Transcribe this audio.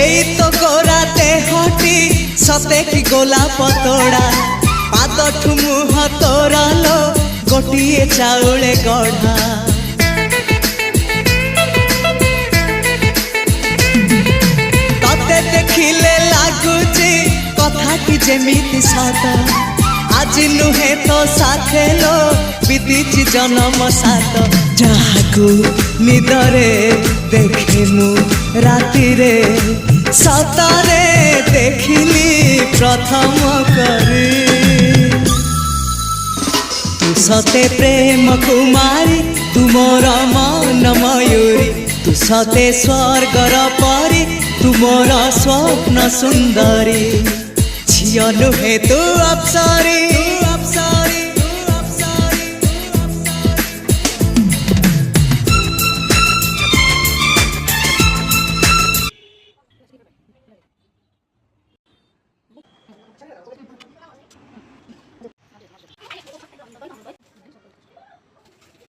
एई तो गोरा देहटी सते कि गोलाप तोड़ा पाद मुह तोरा लो गोटिए चाउले गढ़ा तते देखिले लागुची कथाटी जेमिति सत आज नुहे तो साथे लो बीतीची जन्म सात जहाकू निदरे देखे मु राति रे सतरे देखिली प्रथम करी तू सते प्रेम कुमारी तू मोर मन मयूरी तू सते स्वर्गर परी तू मोर स्वप्न सुंदरी झियो नुहे तू अप्सरी।